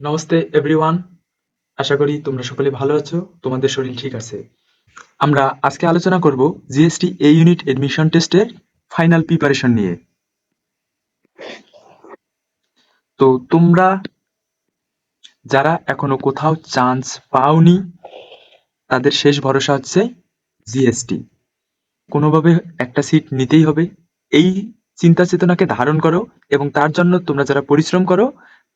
Namaste everyone. আশা করি তোমরা সকলে ভালো আছো, তোমাদের শরীর ঠিক আছে। আমরা আজকে আলোচনা করব জিএসটি এ ইউনিট এডমিশন টেস্টের ফাইনাল প্রিপারেশন নিয়ে। তো তোমরা যারা এখনো কোথাও চান্স পাওনি তাদের শেষ ভরসা হচ্ছে জিএসটি। কোনোভাবে একটা সিট নিতেই হবে, এই চিন্তা চেতনাকে ধারণ করো এবং তার জন্য তোমরা যারা পরিশ্রম করো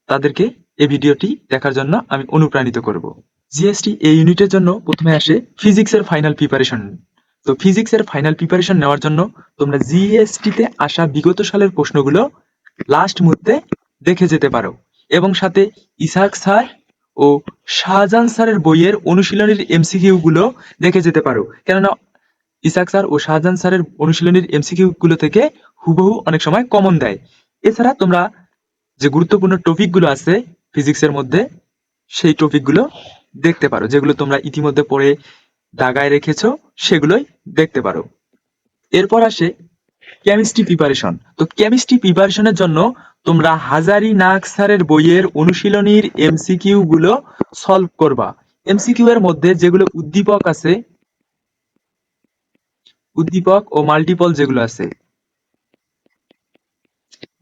তাদেরকে এই ভিডিওটি দেখার জন্য আমি অনুপ্রাণিত করব। জিএসটি এই ইউনিটের জন্য প্রথমে আসে ফিজিক্সের ফাইনাল প্রিপারেশন। তো ফিজিক্সের ফাইনাল প্রিপারেশন নেওয়ার জন্য তোমরা জিএসটিতে আসা বিগত সালের প্রশ্নগুলো লাস্ট মুহূর্তে দেখে যেতে পারো এবং সাথে ইসাহাক স্যার ও শাহজাহান স্যারের বইয়ের অনুশীলনীর এমসিকিউ গুলো দেখে যেতে পারো, কেননা ইসাহাক স্যার ও শাহজাহান স্যারের অনুশীলনীর এমসিকিউ গুলো থেকে হুবহু অনেক সময় কমন দেয়। এছাড়া তোমরা যে গুরুত্বপূর্ণ টপিক গুলো আছে ফিজিক্সের মধ্যে সেই টপিকগুলো দেখতে পারো, যেগুলো তোমরা ইতিমধ্যে পড়ে দাগায় রেখেছো সেগুলোই দেখতে পারো। এরপর আসে কেমিস্ট্রি প্রিপারেশন। তো কেমিস্ট্রি প্রিপারেশনের জন্য তোমরা হাজারিনাগ স্যারের বইয়ের অনুশীলনীর এমসিকিউ গুলো সলভ করবা। এমসিকিউ এর মধ্যে যেগুলো উদ্দীপক আছে, উদ্দীপক ও মাল্টিপল যেগুলো আছে,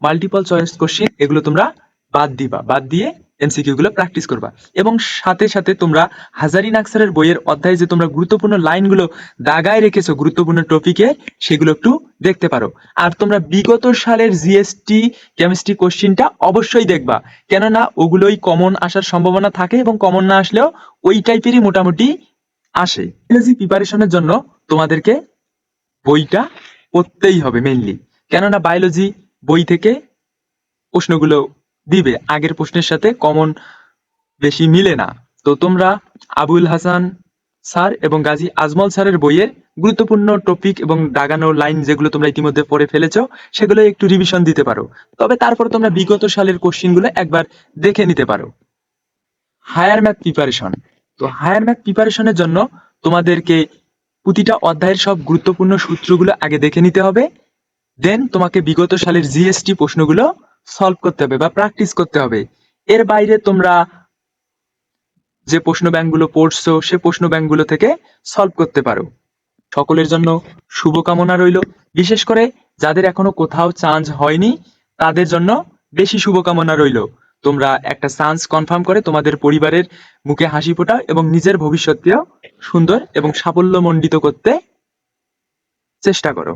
মাল্টিপল চয়েস কোশ্চেন, এগুলো তোমরা বাদ দিয়ে এমসিকিউ গুলো প্র্যাকটিস করবা। এবং সাথে সাথে তোমরা হাজারিনাগ স্যারের বইয়ের অধ্যায়ে যে তোমরা গুরুত্বপূর্ণ লাইনগুলো দাগায় রেখেছো গুরুত্বপূর্ণ টপিকে, সেগুলো একটু দেখতে পারো। আর তোমরা বিগত সালের জিএসটি কেমিস্ট্রি কোশ্চেনটা অবশ্যই দেখবা, কেননা ওগুলোই কমন আসার সম্ভাবনা থাকে এবং কমন না আসলেও ওই টাইপেরই মোটামুটি আসে। বায়োলজি প্রিপারেশনের জন্য তোমাদেরকে বইটা পড়তেই হবে মেইনলি, কেননা বায়োলজি বই থেকে প্রশ্নগুলো দিবে, আগের প্রশ্নের সাথে কমন বেশি মিলে না। তো তোমরা আবুল হাসান স্যার এবং গাজী আজমল স্যারের বইয়ের গুরুত্বপূর্ণ টপিক এবং দাগানো লাইন যেগুলো তোমরা ইতিমধ্যে পড়ে ফেলেছো সেগুলো একটু রিভিশন দিতে পারো। তবে তারপর তোমরা বিগত সালের কোশ্চেনগুলো একবার দেখে নিতে পারো। Higher math preparation. তো হায়ার ম্যাথ প্রিপারেশনের জন্য তোমাদেরকে প্রতিটা অধ্যায়ের সব গুরুত্বপূর্ণ সূত্রগুলো আগে দেখে নিতে হবে, দেন তোমাকে বিগত সালের জিএসটি প্রশ্নগুলো সলভ করতে হবে বা প্র্যাকটিস করতে হবে। এর বাইরে তোমরা যে প্রশ্ন ব্যাংকগুলো পড়ছো সে প্রশ্ন ব্যাংকগুলো থেকে সলভ করতে পারো। সকলের জন্য শুভকামনা রইল, বিশেষ করে যাদের এখনো কোথাও চান্স হয়নি তাদের জন্য বেশি শুভকামনা রইল। তোমরা একটা চান্স কনফার্ম করে তোমাদের পরিবারের মুখে হাসি ফোটাও এবং নিজের ভবিষ্যৎকেও সুন্দর এবং সাফল্যমণ্ডিত করতে চেষ্টা করো।